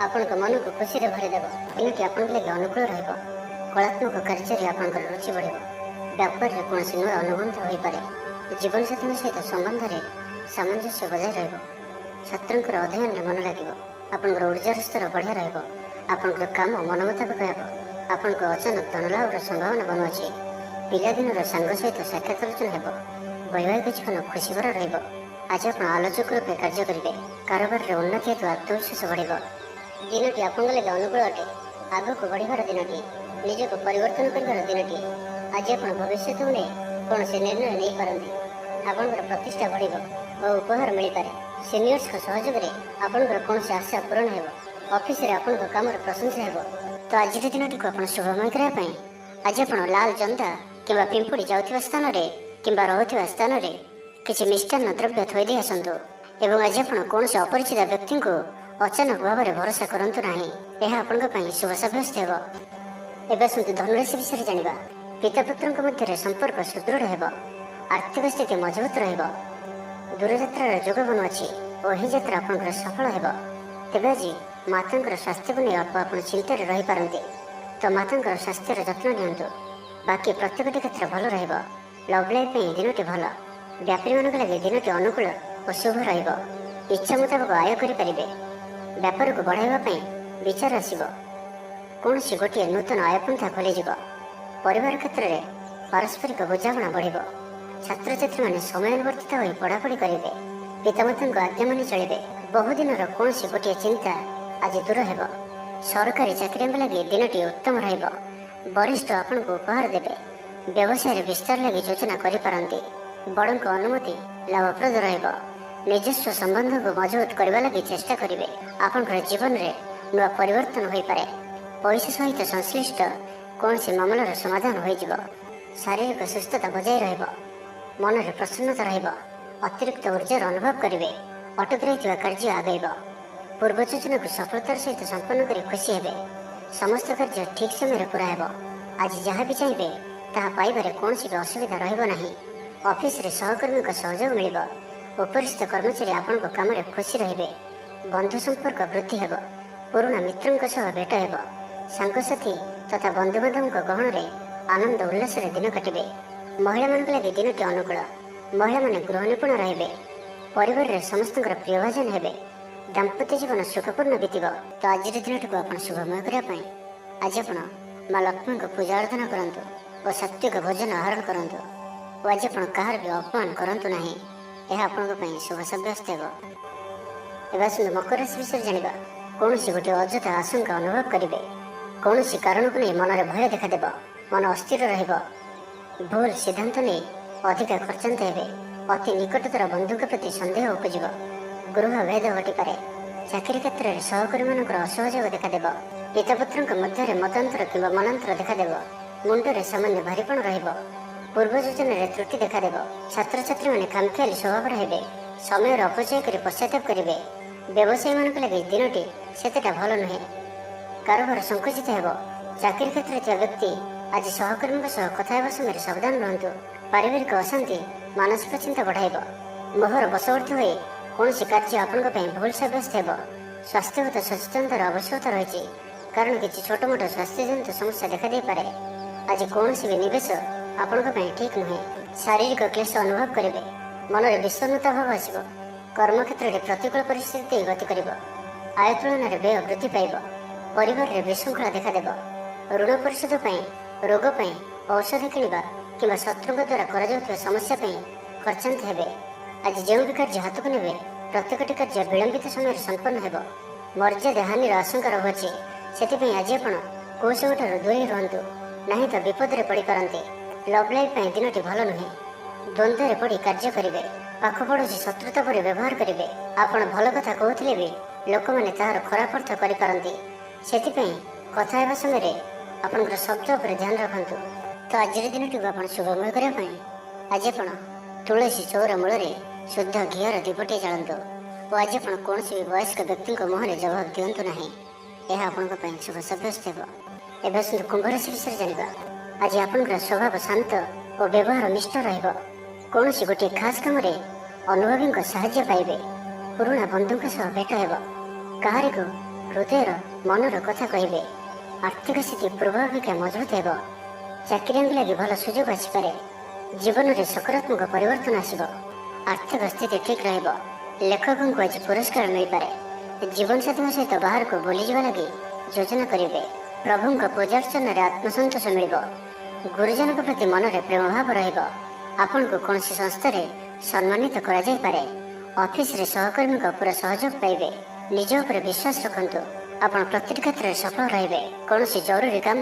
ଆପଣଙ୍କ ମନକୁ ଖୁସିରେ ଭରିଦେବ। ଦିନଟି ଆପଣଙ୍କ ଲାଗି ଅନୁକୂଳ ରହିବ। କଳାତ୍ମକ କାର୍ଯ୍ୟରେ ଆପଣଙ୍କର ରୁଚି ବଢ଼ିବ। ବ୍ୟାପାରରେ କୌଣସି ନୂଆ ଅନୁବନ୍ଧ ହୋଇପାରେ। ଜୀବନସାଥୀଙ୍କ ସହିତ ସମ୍ବନ୍ଧରେ ସାମଞ୍ଜସ୍ୟ ବଜାୟ ରହିବ। ଛାତ୍ରଙ୍କର ଅଧ୍ୟୟନରେ ମନ ଲାଗିବ। ଆପଣଙ୍କର ଉର୍ଜାର ସ୍ତର ବଢ଼ିଆ ରହିବ। ଆପଣଙ୍କର କାମ ମନ ମୁତାବକ ହେବ। ଆପଣଙ୍କ ଅଚାନକ ଧନଲାଭର ସମ୍ଭାବନା ବନୁଅଛି। ପିଲାଦିନର ସାଙ୍ଗ ସହିତ ସାକ୍ଷାତ ଆଲୋଚନା ହେବ। ବୈବାହିକ ଜୀବନ ଖୁସିଭରା ରହିବ। ଆଜି ଆପଣ ଆଲୋଚକ ରୂପେ କାର୍ଯ୍ୟ କରିବେ। କାରବାରରେ ଉନ୍ନତି ହେତୁ ଆତ୍ମବିଶ୍ୱାସ ବଢ଼ିବ। ଦିନଟି ଆପଣଙ୍କ ଲାଗି ଅନୁକୂଳ ଅଟେ। ଆଗକୁ ବଢ଼ିବାର ଦିନଟିଏ, ନିଜକୁ ପରିବର୍ତ୍ତନ କରିବାର ଦିନଟିଏ। ଆଜି ଆପଣ ଭବିଷ୍ୟତକୁ ନେଇ କୌଣସି ନିର୍ଣ୍ଣୟ ନେଇପାରନ୍ତି। ଆପଣଙ୍କର ପ୍ରତିଷ୍ଠା ବଢ଼ିବ ଓ ଉପହାର ମିଳିପାରେ। ସିନିୟର୍ସଙ୍କ ସହଯୋଗରେ ଆପଣଙ୍କର କୌଣସି ଆଶା ପୂରଣ ହେବ। ଅଫିସରେ ଆପଣଙ୍କ କାମର ପ୍ରଶଂସା ହେବ। ତ ଆଜିର ଦିନଟିକୁ ଆପଣ ଶୁଭମୟ କରିବା ପାଇଁ ଆଜି ଆପଣ ଲାଲ ଜନ୍ଦା କିମ୍ବା ପିମ୍ପୁଡ଼ି ଯାଉଥିବା ସ୍ଥାନରେ କିମ୍ବା ରହୁଥିବା ସ୍ଥାନରେ କିଛି ମିଷ୍ଟାନ୍ନ ଦ୍ରବ୍ୟ ଥୋଇଦେଇ ଆସନ୍ତୁ। ଏବଂ ଆଜି ଆପଣ କୌଣସି ଅପରିଚିତ ବ୍ୟକ୍ତିଙ୍କୁ ଅଚାନକ ଭାବରେ ଭରସା କରନ୍ତୁ ନାହିଁ। ଏହା ଆପଣଙ୍କ ପାଇଁ ଶୁଭ ସାବ୍ୟସ୍ତ ହେବ। ଏବେ ଆସନ୍ତୁ ଧନୁରାଶି ବିଷୟରେ ଜାଣିବା। ପିତାପୁତ୍ରଙ୍କ ମଧ୍ୟରେ ସମ୍ପର୍କ ସୁଦୃଢ଼ ହେବ। ଆର୍ଥିକ ସ୍ଥିତି ମଜବୁତ ରହିବ। ଦୂରଯାତ୍ରାର ଯୋଗ ବନୁଅଛି ଓ ଏହି ଯାତ୍ରା ଆପଣଙ୍କର ସଫଳ ହେବ। ତେବେ ଆଜି ମାତାଙ୍କର ସ୍ୱାସ୍ଥ୍ୟକୁ ନେଇ ଅଳ୍ପ ଆପଣ ଚିନ୍ତାରେ ରହିପାରନ୍ତି। ତ ମାତାଙ୍କର ସ୍ୱାସ୍ଥ୍ୟର ଯତ୍ନ ନିଅନ୍ତୁ। ବାକି ପ୍ରତ୍ୟେକଟି କ୍ଷେତ୍ର ଭଲ ରହିବ। ଲଭ୍ ଲାଇଫ୍ ପାଇଁ ଦିନଟି ଭଲ। ବ୍ୟାପାରୀମାନଙ୍କ ଲାଗି ଦିନଟି ଅନୁକୂଳ ଓ ଶୁଭ ରହିବ। ଇଚ୍ଛା ମୁତାବକ ଆୟ କରିପାରିବେ। ବ୍ୟାପାରକୁ ବଢ଼ାଇବା ପାଇଁ ବିଚାର ଆସିବ। କୌଣସି ଗୋଟିଏ ନୂତନ ଆୟପନ୍ଥା ଖୋଲିଯିବ। ପରିବାର କ୍ଷେତ୍ରରେ ପାରସ୍ପରିକ ବୁଝାମଣା ବଢ଼ିବ। ଛାତ୍ରଛାତ୍ରୀମାନେ ସମୟାନୁବର୍ତ୍ତିତ ହୋଇ ପଢ଼ାପଢ଼ି କରିବେ। ପିତାମାତାଙ୍କ ଆଜ୍ଞା ମାନି ଚଳିବେ। ବହୁଦିନର କୌଣସି ଗୋଟିଏ ଚିନ୍ତା ଆଜି ଦୂର ହେବ। ସରକାରୀ ଚାକିରିଙ୍କ ଲାଗି ଦିନଟି ଉତ୍ତମ ରହିବ। ବରିଷ୍ଠ ଆପଣଙ୍କୁ ଉପହାର ଦେବେ। ବ୍ୟବସାୟରେ ବିସ୍ତାର ଲାଗି ଯୋଜନା କରିପାରନ୍ତି। ବଡ଼ଙ୍କ ଅନୁମତି ଲାଭପ୍ରଦ ରହିବ। ନିଜସ୍ୱ ସମ୍ବନ୍ଧକୁ ମଜବୁତ କରିବା ଲାଗି ଚେଷ୍ଟା କରିବେ। ଆପଣଙ୍କର ଜୀବନରେ ନୂଆ ପରିବର୍ତ୍ତନ ହୋଇପାରେ। ପଇସା ସହିତ ସଂଶ୍ଳିଷ୍ଟ କୌଣସି ମାମଲାର ସମାଧାନ ହୋଇଯିବ। ଶାରୀରିକ ସୁସ୍ଥତା ବଜାୟ ରହିବ। ମନରେ ପ୍ରସନ୍ନତା ରହିବ। ଅତିରିକ୍ତ ଉର୍ଜାର ଅନୁଭବ କରିବେ। ଅଟକି ରହିଥିବା କାର୍ଯ୍ୟ ଆଗେଇବ। ପୂର୍ବ ଯୋଜନାକୁ ସଫଳତାର ସହିତ ସମ୍ପନ୍ନ କରି ଖୁସି ହେବେ। ସମସ୍ତ କାର୍ଯ୍ୟ ଠିକ୍ ସମୟରେ ପୁରା ହେବ। ଆଜି ଯାହା ବି ଚାହିଁବେ ତାହା ପାଇବାରେ କୌଣସି ବି ଅସୁବିଧା ରହିବ ନାହିଁ। ଅଫିସରେ ସହକର୍ମୀଙ୍କ ସହଯୋଗ ମିଳିବ। ଉପରିସ୍ଥ କର୍ମଚାରୀ ଆପଣଙ୍କ କାମରେ ଖୁସି ରହିବେ। ବନ୍ଧୁ ସମ୍ପର୍କ ବୃଦ୍ଧି ହେବ। ପୁରୁଣା ମିତ୍ରଙ୍କ ସହ ଭେଟ ହେବ। ସାଙ୍ଗସାଥୀ ତଥା ବନ୍ଧୁବାନ୍ଧବଙ୍କ ଗହଣରେ ଆନନ୍ଦ ଉଲ୍ଲାସରେ ଦିନ କାଟିବେ। ମହିଳାମାନଙ୍କ ଲାଗି ଦିନଟି ଅନୁକୂଳ। ମହିଳାମାନେ ଗୃହ ନିପୁଣ ରହିବେ। ପରିବାରରେ ସମସ୍ତଙ୍କର ପ୍ରିୟଭାଜନ ହେବେ। ଦାମ୍ପତ୍ୟ ଜୀବନ ସୁଖପୂର୍ଣ୍ଣ ବିତିବ। ତ ଆଜିର ଦିନଟିକୁ ଆପଣ ଶୁଭମୟ କରିବା ପାଇଁ ଆଜି ଆପଣ ମା ଲକ୍ଷ୍ମୀଙ୍କ ପୂଜା ଆରାଧନା କରନ୍ତୁ ଓ ସାତ୍ୱିକ ଭୋଜନ ଆହରଣ କରନ୍ତୁ। ଓ ଆଜି ଆପଣ କାହାର ବି ଅପମାନ କରନ୍ତୁ ନାହିଁ। ଏହା ଆପଣଙ୍କ ପାଇଁ ଶୁଭ ସାବ୍ୟସ୍ତ ହେବ। ଏବେ ଆସନ୍ତୁ ମକର ରାଶି ବିଷୟରେ ଜାଣିବା। କୌଣସି ଗୋଟିଏ ଅଯଥା ଆଶଙ୍କା ଅନୁଭବ କରିବେ। କୌଣସି କାରଣକୁ ନେଇ ମନରେ ଭୟ ଦେଖାଦେବ। ମନ ଅସ୍ଥିର ରହିବ। ଭୁଲ ସିଦ୍ଧାନ୍ତ ନେଇ ଅଧିକା ଖର୍ଚ୍ଚାନ୍ତ ହେବେ। ଅତି ନିକଟତର ବନ୍ଧୁଙ୍କ ପ୍ରତି ସନ୍ଦେହ ଉପୁଜିବ। ଗୃହ ଭେଦ ଘଟିପାରେ। ଚାକିରି କ୍ଷେତ୍ରରେ ସହକର୍ମୀମାନଙ୍କର ଅସହଯୋଗ ଦେଖାଦେବ। ପିତାପୁତ୍ରଙ୍କ ମଧ୍ୟରେ ମତାନ୍ତର କିମ୍ବା ମନାନ୍ତର ଦେଖାଦେବ। ମୁଣ୍ଡରେ ସାମାନ୍ୟ ଭାରିପଣ ରହିବ। ପୂର୍ବ ଯୋଜନାରେ ତ୍ରୁଟି ଦେଖାଦେବ। ଛାତ୍ରଛାତ୍ରୀମାନେ ଖାମଖିଆଲି ସ୍ୱଭାବର ହେବେ। ସମୟର ଅପଚୟ କରି ପଶ୍ଚାତାପ କରିବେ। ବ୍ୟବସାୟୀମାନଙ୍କ ଲାଗି ଦିନଟି ସେତେଟା ଭଲ ନୁହେଁ। କାରବାର ସଂକୁଚିତ ହେବ। ଚାକିରି କ୍ଷେତ୍ରରେ ଥିବା ବ୍ୟକ୍ତି ଆଜି ସହକର୍ମୀଙ୍କ ସହ କଥା ହେବା ସମୟରେ ସାବଧାନ ରୁହନ୍ତୁ। ପାରିବାରିକ ଅଶାନ୍ତି ମାନସିକ ଚିନ୍ତା ବଢ଼ାଇବ। ମୋହର ବଶବର୍ତ୍ତୀ ହୋଇ କୌଣସି କାର୍ଯ୍ୟ ଆପଣଙ୍କ ପାଇଁ ଭୁଲ ସାବ୍ୟସ୍ତ ହେବ। ସ୍ୱାସ୍ଥ୍ୟଗତ ସଚେତନତାର ଆବଶ୍ୟକତା ରହିଛି, କାରଣ କିଛି ଛୋଟମୋଟ ସ୍ୱାସ୍ଥ୍ୟଜନିତ ସମସ୍ୟା ଦେଖାଦେଇପାରେ। ଆଜି କୌଣସି ବି ନିବେଶ ଆପଣଙ୍କ ପାଇଁ ଠିକ୍ ନୁହେଁ। ଶାରୀରିକ କ୍ଲେଶ ଅନୁଭବ କରିବେ। ମନରେ ବିଷଣ୍ଣତା ଭାବ ଆସିବ। କର୍ମକ୍ଷେତ୍ରରେ ପ୍ରତିକୂଳ ପରିସ୍ଥିତି ଦେଇ ଗତି କରିବ। ଆୟ ତୁଳନାରେ ବ୍ୟୟ ବୃଦ୍ଧି ପାଇବ। ପରିବାରରେ ବିଶୃଙ୍ଖଳା ଦେଖାଦେବ। ଋଣ ପରିଶୋଧ ପାଇଁ, ରୋଗ ପାଇଁ ଔଷଧ କିଣିବା କିମ୍ବା ଶତ୍ରୁଙ୍କ ଦ୍ୱାରା କରାଯାଉଥିବା ସମସ୍ୟା ପାଇଁ ଖର୍ଚ୍ଚାନ୍ତ ହେବେ। ଆଜି ଯେଉଁ ବି କାର୍ଯ୍ୟ ହାତକୁ ନେବେ ପ୍ରତ୍ୟେକଟି କାର୍ଯ୍ୟ ବିଳମ୍ବିତ ସମୟରେ ସମ୍ପନ୍ନ ହେବ। ମର୍ଯ୍ୟାଦା ହାନିର ଆଶଙ୍କା ରହୁଅଛି। ସେଥିପାଇଁ ଆଜି ଆପଣ କୌଶଳଠାରୁ ଦୂରେଇ ରୁହନ୍ତୁ, ନାହିଁ ତ ବିପଦରେ ପଡ଼ିପାରନ୍ତି। ଲଭ୍ ଲାଇଫ୍ ପାଇଁ ଦିନଟି ଭଲ ନୁହେଁ। ଦ୍ୱନ୍ଦ୍ୱରେ ପଡ଼ି କାର୍ଯ୍ୟ କରିବେ। ପାଖ ପଡ଼ୋଶୀ ଶତ୍ରୁତା ପରି ବ୍ୟବହାର କରିବେ। ଆପଣ ଭଲ କଥା କହୁଥିଲେ ବି ଲୋକମାନେ ତାହାର ଖରାପ ଅର୍ଥ କରିପାରନ୍ତି। ସେଥିପାଇଁ କଥା ହେବା ସମୟରେ ଆପଣଙ୍କର ଶବ୍ଦ ଉପରେ ଧ୍ୟାନ ରଖନ୍ତୁ। ତ ଆଜିର ଦିନଟିକୁ ଆପଣ ଶୁଭମୟ କରିବା ପାଇଁ ଆଜି ଆପଣ ତୁଳସୀ ଚଉର ମୂଳରେ ଶୁଦ୍ଧ ଘିଅର ଦୀପଟିଏ ଜାଳନ୍ତୁ। ଓ ଆଜି ଆପଣ କୌଣସି ବି ବୟସ୍କ ବ୍ୟକ୍ତିଙ୍କ ମୁହଁରେ ଜବାବ ଦିଅନ୍ତୁ ନାହିଁ। ଏହା ଆପଣଙ୍କ ପାଇଁ ଶୁଭ ସାବ୍ୟସ୍ତ ହେବ। ଏବେ ଆସନ୍ତୁ କୁମ୍ଭ ରାଶି ବିଷୟରେ ଜାଣିବା। ଆଜି ଆପଣଙ୍କର ସ୍ୱଭାବ ଶାନ୍ତ ଓ ବ୍ୟବହାର ନିଷ୍ଠ ରହିବ। କୌଣସି ଗୋଟିଏ ଖାସ୍ କାମରେ ଅନୁଭବୀଙ୍କ ସାହାଯ୍ୟ ପାଇବେ। ପୁରୁଣା ବନ୍ଧୁଙ୍କ ସହ ଭେଟ ହେବ। କାହାରିକୁ ହୃଦୟର ମନର କଥା କହିବେ। ଆର୍ଥିକ ସ୍ଥିତି ପୂର୍ବ ଅପେକ୍ଷା ମଜବୁତ ହେବ। ଚାକିରିଆଙ୍କ ଲାଗି ଭଲ ସୁଯୋଗ ଆସିପାରେ। ଜୀବନରେ ସକାରାତ୍ମକ ପରିବର୍ତ୍ତନ ଆସିବ। ଆର୍ଥିକ ସ୍ଥିତି ଠିକ୍ ରହିବ। ଲେଖକଙ୍କୁ ଆଜି ପୁରସ୍କାର ମିଳିପାରେ। ଜୀବନସାଥୀଙ୍କ ସହିତ ବାହାରକୁ ବୁଲିଯିବା ଲାଗି ଯୋଜନା କରିବେ। ପ୍ରଭୁଙ୍କ ପୂଜାର୍ଚ୍ଚନାରେ ଆତ୍ମସନ୍ତୋଷ ମିଳିବ। ଗୁରୁଜନଙ୍କ ପ୍ରତି ମନରେ ପ୍ରେମ ଭାବ ରହିବ। ଆପଣଙ୍କୁ କୌଣସି ସଂସ୍ଥାରେ ସମ୍ମାନିତ କରାଯାଇପାରେ। ଅଫିସରେ ସହକର୍ମୀଙ୍କ ପୁରା ସହଯୋଗ ପାଇବେ। ନିଜ ଉପରେ ବିଶ୍ୱାସ ରଖନ୍ତୁ। ଆପଣ ପ୍ରତିଟି କ୍ଷେତ୍ରରେ ସଫଳ ରହିବେ। କୌଣସି ଜରୁରୀ କାମ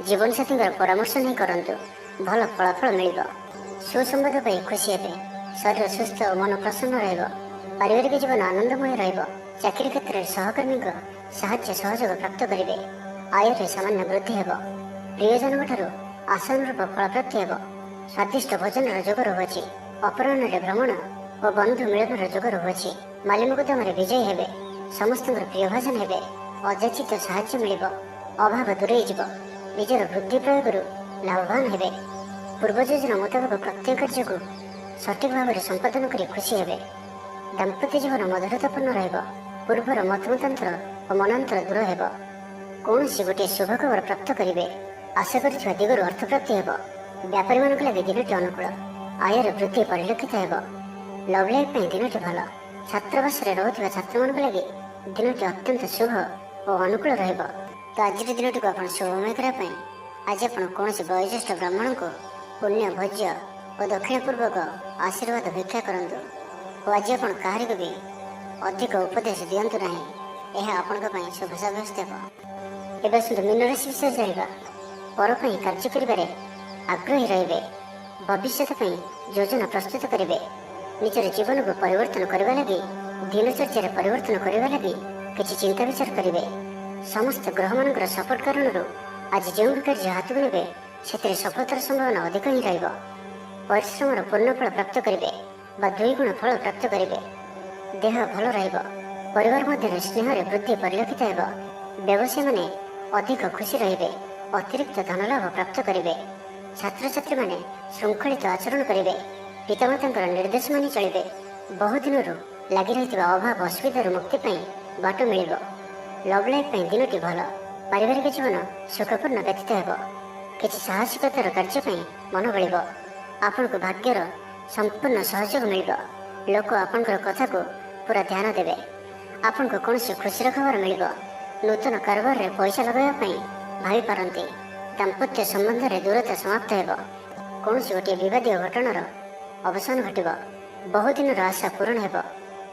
ଜୀବନସାଥୀଙ୍କର ପରାମର୍ଶ ନେଇ କରନ୍ତୁ। ଭଲ ଫଳାଫଳ ମିଳିବ। ସୁସମ୍ବାଦ ପାଇ ଖୁସି ହେବେ। ଶରୀର ସୁସ୍ଥ ଓ ମନ ପ୍ରସନ୍ନ ରହିବ। ପାରିବାରିକ ଜୀବନ ଆନନ୍ଦମୟ ରହିବ। ଚାକିରି କ୍ଷେତ୍ରରେ ସହକର୍ମୀଙ୍କ ସାହାଯ୍ୟ ସହଯୋଗ ପ୍ରାପ୍ତ କରିବେ। ଆୟରେ ସାମାନ୍ୟ ବୃଦ୍ଧି ହେବ। ପ୍ରିୟଜନଙ୍କଠାରୁ ଆଶାନୁରୂପ ଫଳପ୍ରାପ୍ତି ହେବ। ସ୍ୱାଦିଷ୍ଟ ଭୋଜନର ଯୋଗ ରହୁଅଛି। ଅପରାହ୍ନରେ ଭ୍ରମଣ ଓ ବନ୍ଧୁ ମିଳନର ଯୋଗ ରହୁଅଛି। ମାଲି ମୁକଦ୍ଦମାରେ ବିଜୟୀ ହେବେ। ସମସ୍ତଙ୍କର ପ୍ରିୟଭାଜନ ହେବେ। ଅଯାଚିତ ସାହାଯ୍ୟ ମିଳିବ। ଅଭାବ ଦୂରେଇ ଯିବ। ନିଜର ବୁଦ୍ଧି ପ୍ରୟୋଗରୁ ଲାଭବାନ ହେବେ। ପୂର୍ବ ଯୋଜନା ମୁତାବକ ପ୍ରତ୍ୟେକ କାର୍ଯ୍ୟକୁ ସଠିକ୍ ଭାବରେ ସମ୍ପାଦନ କରି ଖୁସି ହେବେ। ଦାମ୍ପତ୍ୟ ଜୀବନ ମଧୁରତାପୂର୍ଣ୍ଣ ରହିବ। ପୂର୍ବର ମତମତାନ୍ତର ଓ ମନାନ୍ତର ଦୂର ହେବ। କୌଣସି ଗୋଟିଏ ଶୁଭ ଖବର ପ୍ରାପ୍ତ କରିବେ। ଆଶା କରିଥିବା ଦିଗରୁ ଅର୍ଥପ୍ରାପ୍ତି ହେବ। ବ୍ୟାପାରୀମାନଙ୍କ ଲାଗି ଦିନଟି ଅନୁକୂଳ। ଆୟରେ ବୃଦ୍ଧି ପରିଲକ୍ଷିତ ହେବ। ଲଭ୍ ଲାଇଫ୍ ପାଇଁ ଦିନଟି ଭଲ। ଛାତ୍ରାବାସରେ ରହୁଥିବା ଛାତ୍ରମାନଙ୍କ ଲାଗି ଦିନଟି ଅତ୍ୟନ୍ତ ଶୁଭ ଓ ଅନୁକୂଳ ରହିବ। ତ ଆଜିର ଦିନଟିକୁ ଆପଣ ଶୁଭମୟ କରିବା ପାଇଁ ଆଜି ଆପଣ କୌଣସି ବୟୋଜ୍ୟେଷ୍ଠ ବ୍ରାହ୍ମଣଙ୍କୁ ପୁଣ୍ୟ ଭୋଜ୍ୟ ଓ ଦକ୍ଷିଣପୂର୍ବକ ଆଶୀର୍ବାଦ ଭିକ୍ଷା କରନ୍ତୁ। ଓ ଆଜି ଆପଣ କାହାରିକୁ ବି ଅଧିକ ଉପଦେଶ ଦିଅନ୍ତୁ ନାହିଁ। ଏହା ଆପଣଙ୍କ ପାଇଁ ଶୁଭ ସାବ୍ୟସ୍ତ ହେବ। ଏବେ ଆସନ୍ତୁ ମୀନ ରାଶି ବିଷୟରେ ଜାଣିବା। ପର ପାଇଁ କାର୍ଯ୍ୟ କରିବାରେ ଆଗ୍ରହୀ ରହିବେ। ଭବିଷ୍ୟତ ପାଇଁ ଯୋଜନା ପ୍ରସ୍ତୁତ କରିବେ। ନିଜର ଜୀବନକୁ ପରିବର୍ତ୍ତନ କରିବା ଲାଗି ଦିନଚର୍ଯ୍ୟାରେ ପରିବର୍ତ୍ତନ କରିବା ଲାଗି କିଛି ଚିନ୍ତା ବିଚାର କରିବେ। ସମସ୍ତ ଗ୍ରହମାନଙ୍କର ସପୋର୍ଟ କାରଣରୁ ଆଜି ଯେଉଁ ବି କାର୍ଯ୍ୟ ହାତକୁ ନେବେ ସେଥିରେ ସଫଳତାର ସମ୍ଭାବନା ଅଧିକ ହିଁ ରହିବ। ପରିଶ୍ରମର ପୂର୍ଣ୍ଣ ଫଳ ପ୍ରାପ୍ତ କରିବେ ବା ଦ୍ୱିଗୁଣ ଫଳ ପ୍ରାପ୍ତ କରିବେ। ଦେହ ଭଲ ରହିବ। ପରିବାର ମଧ୍ୟରେ ସ୍ନେହରେ ବୃଦ୍ଧି ପରିଲକ୍ଷିତ ହେବ। ବ୍ୟବସାୟୀମାନେ ଅଧିକ ଖୁସି ରହିବେ। ଅତିରିକ୍ତ ଧନଲାଭ ପ୍ରାପ୍ତ କରିବେ। ଛାତ୍ରଛାତ୍ରୀମାନେ ଶୃଙ୍ଖଳିତ ଆଚରଣ କରିବେ। ପିତାମାତାଙ୍କର ନିର୍ଦ୍ଦେଶ ମାନି ଚଳିବେ। ବହୁଦିନରୁ ଲାଗି ରହିଥିବା ଅଭାବ ଅସୁବିଧାରୁ ମୁକ୍ତି ପାଇଁ ବାଟ ମିଳିବ। ଲଭ୍ ଲାଇଫ୍ ପାଇଁ ଦିନଟି ଭଲ। ପାରିବାରିକ ଜୀବନ ସୁଖପୂର୍ଣ୍ଣ ବ୍ୟତୀତ ହେବ। କିଛି ସାହସିକତାର କାର୍ଯ୍ୟ ପାଇଁ ମନ ବଳିବ। ଆପଣଙ୍କୁ ଭାଗ୍ୟର ସମ୍ପୂର୍ଣ୍ଣ ସହଯୋଗ ମିଳିବ। ଲୋକ ଆପଣଙ୍କର କଥାକୁ ପୁରା ଧ୍ୟାନ ଦେବେ। ଆପଣଙ୍କୁ କୌଣସି ଖୁସିର ଖବର ମିଳିବ। ନୂତନ କାରବାରରେ ପଇସା ଲଗାଇବା ପାଇଁ ଭାବିପାରନ୍ତି। ଦାମ୍ପତ୍ୟ ସମ୍ବନ୍ଧରେ ଦୂରତା ସମାପ୍ତ ହେବ। କୌଣସି ଗୋଟିଏ ବିବାଦୀୟ ଘଟଣାର ଅବସାନ ଘଟିବ। ବହୁଦିନର ଆଶା ପୂରଣ ହେବ।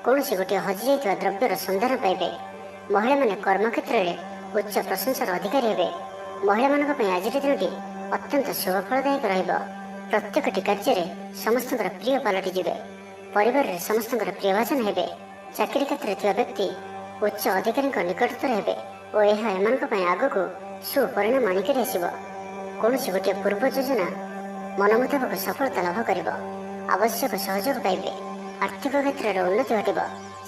କୌଣସି ଗୋଟିଏ ହଜିଯାଇଥିବା ଦ୍ରବ୍ୟର ସନ୍ଧାନ ପାଇବେ। ମହିଳାମାନେ କର୍ମକ୍ଷେତ୍ରରେ ଉଚ୍ଚ ପ୍ରଶଂସାର ଅଧିକାରୀ ହେବେ। ମହିଳାମାନଙ୍କ ପାଇଁ ଆଜିର ଦିନଟି ଅତ୍ୟନ୍ତ ଶୁଭଫଳଦାୟକ ରହିବ। ପ୍ରତ୍ୟେକଟି କାର୍ଯ୍ୟରେ ସମସ୍ତଙ୍କର ପ୍ରିୟ ପାଲଟିଯିବେ। ପରିବାରରେ ସମସ୍ତଙ୍କର ପ୍ରିୟଭାଜନ ହେବେ। ଚାକିରି କ୍ଷେତ୍ରରେ ଥିବା ବ୍ୟକ୍ତି ଉଚ୍ଚ ଅଧିକାରୀଙ୍କ ନିକଟତର ହେବେ ଓ ଏହା ଏମାନଙ୍କ ପାଇଁ ଆଗକୁ ସୁପରିଣାମ ଆଣିକରି ଆସିବ। କୌଣସି ଗୋଟିଏ ପୂର୍ବ ଯୋଜନା ମନ ମୁତାବକ ସଫଳତା ଲାଭ କରିବ। ଆବଶ୍ୟକ ସହଯୋଗ ପାଇବେ। ଆର୍ଥିକ କ୍ଷେତ୍ରରେ ଉନ୍ନତି ଘଟିବ।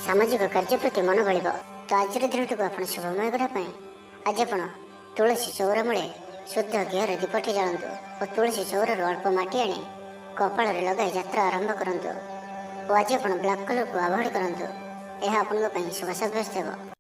ସାମାଜିକ କାର୍ଯ୍ୟ ପ୍ରତି ମନ ବଳିବ। ତ ଆଜିର ଦିନଟିକୁ ଆପଣ ଶୁଭମୟ କରିବା ପାଇଁ ଆଜି ଆପଣ ତୁଳସୀ ଚଉରା ମୂଳେ ଶୁଦ୍ଧ ଘିଅରେ ଦୀପଟି ଜାଳନ୍ତୁ ଓ ତୁଳସୀ ଚଉରାରୁ ଅଳ୍ପ ମାଟି ଆଣି କପାଳରେ ଲଗାଇ ଯାତ୍ରା ଆରମ୍ଭ କରନ୍ତୁ। ଓ ଆଜି ଆପଣ ବ୍ଲାକ୍ କଲର୍କୁ ଆଭଏଡ୍ କରନ୍ତୁ। ଏହା ଆପଣଙ୍କ ପାଇଁ ଶୁଭ ସାବ୍ୟସ୍ତ ହେବ।